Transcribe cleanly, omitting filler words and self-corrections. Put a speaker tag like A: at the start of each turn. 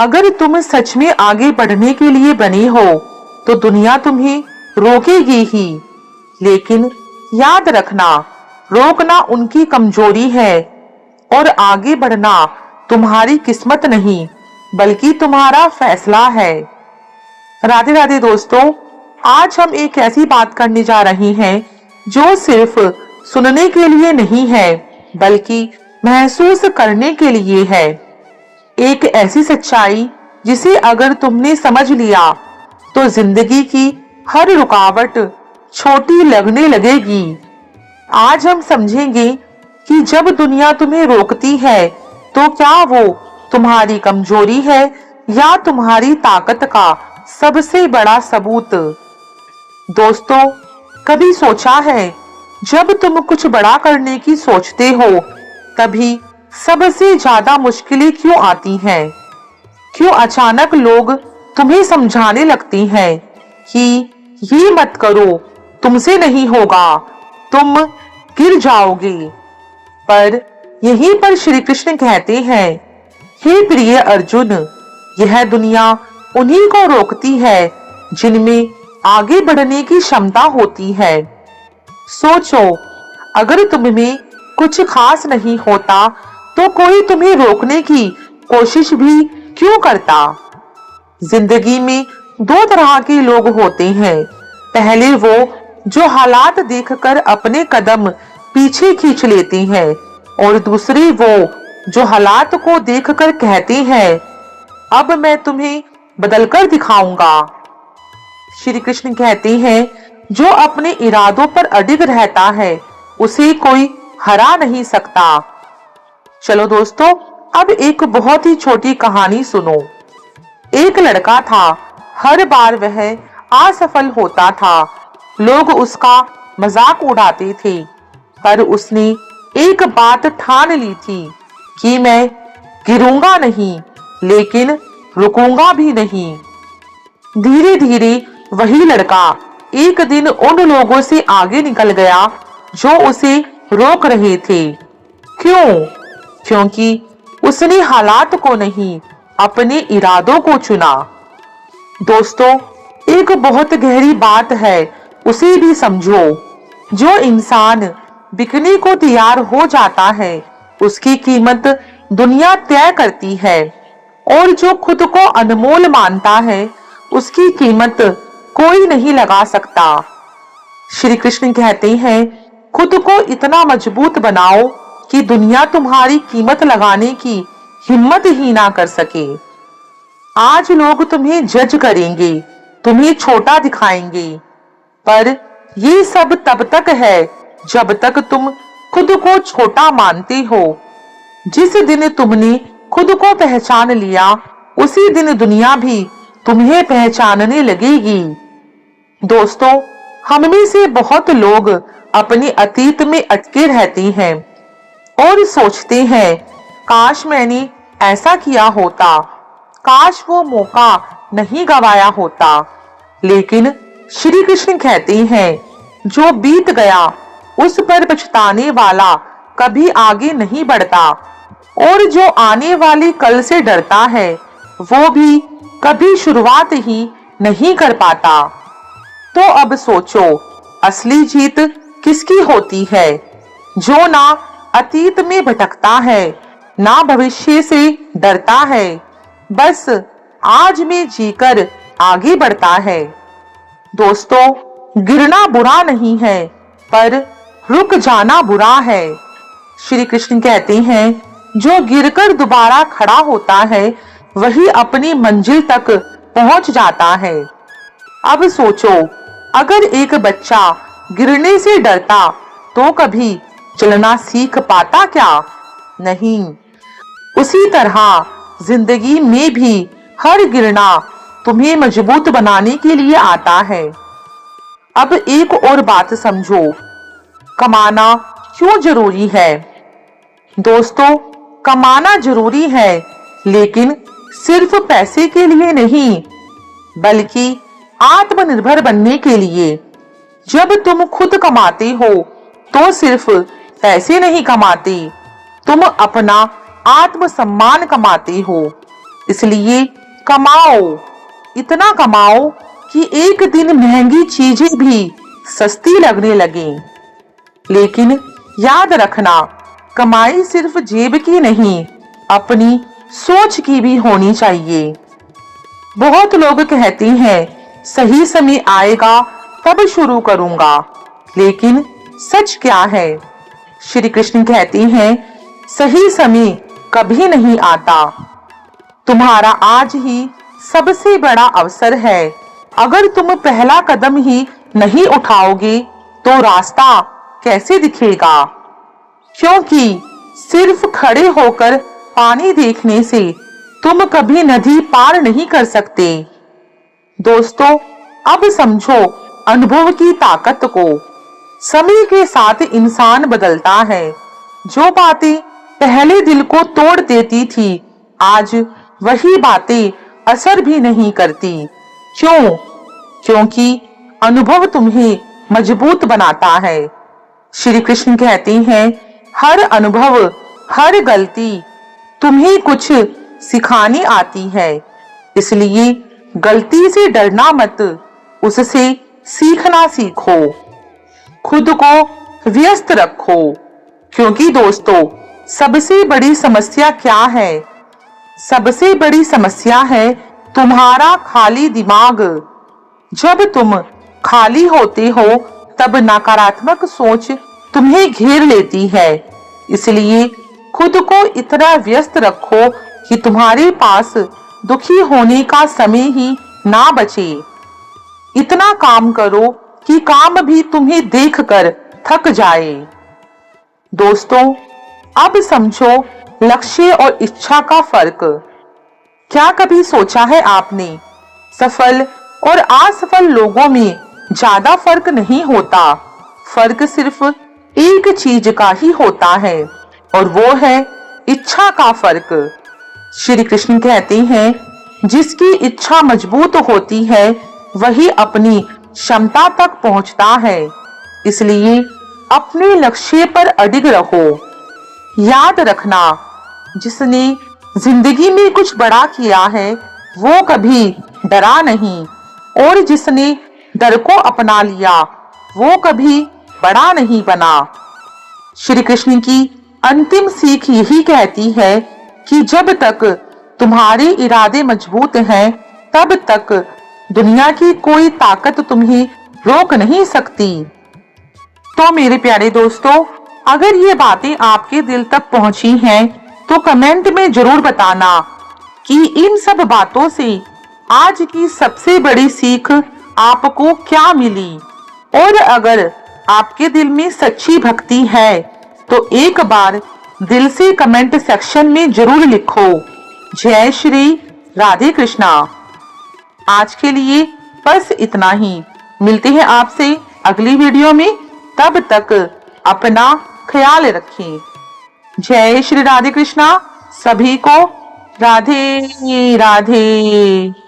A: अगर तुम सच में आगे बढ़ने के लिए बने हो तो दुनिया तुम्हें रोकेगी ही, लेकिन याद रखना, रोकना उनकी कमजोरी है और आगे बढ़ना तुम्हारी किस्मत नहीं बल्कि तुम्हारा फैसला है। राधे राधे दोस्तों, आज हम एक ऐसी बात करने जा रहे हैं जो सिर्फ सुनने के लिए नहीं है बल्कि महसूस करने के लिए है। एक ऐसी सच्चाई जिसे अगर तुमने समझ लिया तो जिंदगी की हर रुकावट छोटी लगने लगेगी। आज हम समझेंगे कि जब दुनिया तुम्हें रोकती है तो क्या वो तुम्हारी कमजोरी है या तुम्हारी ताकत का सबसे बड़ा सबूत। दोस्तों, कभी सोचा है जब तुम कुछ बड़ा करने की सोचते हो तभी सबसे ज्यादा मुश्किलें क्यों आती हैं? क्यों अचानक लोग तुम्हें समझाने लगते हैं कि ये मत करो, तुमसे नहीं होगा, तुम गिर जाओगे। पर यहीं पर श्री कृष्ण कहते हैं, हे प्रिय अर्जुन, यह दुनिया उन्हीं को रोकती है जिनमें आगे बढ़ने की क्षमता होती है। सोचो, अगर तुम में कुछ खास नहीं होता तो कोई तुम्हें रोकने की कोशिश भी क्यों करता? जिंदगी में दो तरह के लोग होते हैं। पहले वो जो हालात देखकर अपने कदम पीछे खींच लेते हैं और दूसरे वो जो हालात को देखकर कहते हैं, अब मैं तुम्हें बदलकर दिखाऊंगा। श्री कृष्ण कहते हैं, जो अपने इरादों पर अडिग रहता है उसे कोई हरा नहीं सकता। चलो दोस्तों, अब एक बहुत ही छोटी कहानी सुनो। एक लड़का था, हर बार वह असफल होता था। लोग उसका मजाक उड़ाते थे, पर उसने एक बात ठान ली थी कि मैं गिरूंगा नहीं, लेकिन रुकूंगा भी नहीं। धीरे धीरे वही लड़का एक दिन उन लोगों से आगे निकल गया जो उसे रोक रहे थे। क्यों? क्योंकि उसने हालात को नहीं, अपने इरादों को चुना। दोस्तों, एक बहुत गहरी बात है, उसे भी समझो। जो इंसान बिकने को तैयार हो जाता है उसकी कीमत दुनिया तय करती है, और जो खुद को अनमोल मानता है उसकी कीमत कोई नहीं लगा सकता। श्री कृष्ण कहते हैं, खुद को इतना मजबूत बनाओ कि दुनिया तुम्हारी कीमत लगाने की हिम्मत ही ना कर सके। आज लोग तुम्हें जज करेंगे, तुम्हें छोटा दिखाएंगे, पर ये सब तब तक है जब तक तुम खुद को छोटा मानते हो। जिस दिन तुमने खुद को पहचान लिया उसी दिन दुनिया भी तुम्हें पहचानने लगेगी। दोस्तों, हम में से बहुत लोग अपने अतीत में अटके रहते हैं और सोचते हैं, काश मैंने ऐसा किया होता, काश वो मौका नहीं गवाया होता। लेकिन श्री कृष्ण कहते हैं, जो बीत गया उस पर पछताने वाला कभी आगे नहीं बढ़ता, और जो आने वाले कल से डरता है वो भी कभी शुरुआत ही नहीं कर पाता। तो अब सोचो, असली जीत किसकी होती है? जो ना अतीत में भटकता है, ना भविष्य से डरता है, बस आज में जीकर आगे बढ़ता है। दोस्तों, गिरना बुरा नहीं है, पर रुक जाना बुरा है। श्री कृष्ण कहते हैं, जो गिरकर दोबारा खड़ा होता है वही अपनी मंजिल तक पहुंच जाता है। अब सोचो, अगर एक बच्चा गिरने से डरता तो कभी चलना सीख पाता क्या? नहीं। उसी तरह जिंदगी में भी हर गिरना तुम्हें मजबूत बनाने के लिए आता है। अब एक और बात समझो, कमाना क्यों जरूरी है? दोस्तों, कमाना जरूरी है, लेकिन सिर्फ पैसे के लिए नहीं, बल्कि आत्मनिर्भर बनने के लिए। जब तुम खुद कमाते हो तो सिर्फ पैसे नहीं कमाते, तुम अपना आत्मसम्मान कमाते हो। इसलिए कमाओ, इतना कमाओ कि एक दिन महंगी चीजें भी सस्ती लगने लगे। लेकिन याद रखना, कमाई सिर्फ जेब की नहीं, अपनी सोच की भी होनी चाहिए। बहुत लोग कहते हैं सही समय आएगा तब शुरू करूंगा, लेकिन सच क्या है? श्री कृष्ण कहते हैं सही समय कभी नहीं आता। तुम्हारा आज ही सबसे बड़ा अवसर है। अगर तुम पहला कदम ही नहीं उठाओगे तो रास्ता कैसे दिखेगा? क्योंकि सिर्फ खड़े होकर पानी देखने से तुम कभी नदी पार नहीं कर सकते। दोस्तों, अब समझो अनुभव की ताकत को। समय के साथ इंसान बदलता है। जो बातें पहले दिल को तोड़ देती थी, आज वही बातें असर भी नहीं करती। क्यों? क्योंकि अनुभव तुम्हें मजबूत बनाता है। श्री कृष्ण कहते हैं हर अनुभव, हर गलती तुम्हें कुछ सिखाने आती है। इसलिए गलती से डरना मत, उससे सीखना सीखो। खुद को व्यस्त रखो, क्योंकि दोस्तों सबसे बड़ी समस्या क्या है? सबसे बड़ी समस्या है तुम्हारा खाली दिमाग। जब तुम खाली होते हो तब नकारात्मक सोच तुम्हें घेर लेती है। इसलिए खुद को इतना व्यस्त रखो कि तुम्हारे पास दुखी होने का समय ही ना बचे। इतना काम करो कि काम भी तुम्हें देखकर थक जाए। दोस्तों, अब समझो लक्ष्य और इच्छा का फर्क। क्या कभी सोचा है आपने, सफल और असफल लोगों में ज्यादा फर्क नहीं होता। फर्क सिर्फ एक चीज का ही होता है, और वो है इच्छा का फर्क। श्री कृष्ण कहते हैं जिसकी इच्छा मजबूत होती है वही अपनी क्षमता तक पहुंचता है। इसलिए अपने लक्ष्य पर अडिग रहो। याद रखना, जिसने जिंदगी में कुछ बड़ा किया है वो कभी डरा नहीं, और जिसने डर को अपना लिया वो कभी बड़ा नहीं बना। श्री कृष्ण की अंतिम सीख यही कहती है कि जब तक तुम्हारे इरादे मजबूत हैं तब तक दुनिया की कोई ताकत तुम्हें रोक नहीं सकती। तो मेरे प्यारे दोस्तों, अगर ये बातें आपके दिल तक पहुंची हैं तो कमेंट में जरूर बताना कि इन सब बातों से आज की सबसे बड़ी सीख आपको क्या मिली। और अगर आपके दिल में सच्ची भक्ति है तो एक बार दिल से कमेंट सेक्शन में जरूर लिखो, जय श्री राधे कृष्णा। आज के लिए बस इतना ही। मिलते हैं आपसे अगली वीडियो में। तब तक अपना ख्याल रखें। जय श्री राधे कृष्णा। सभी को राधे राधे।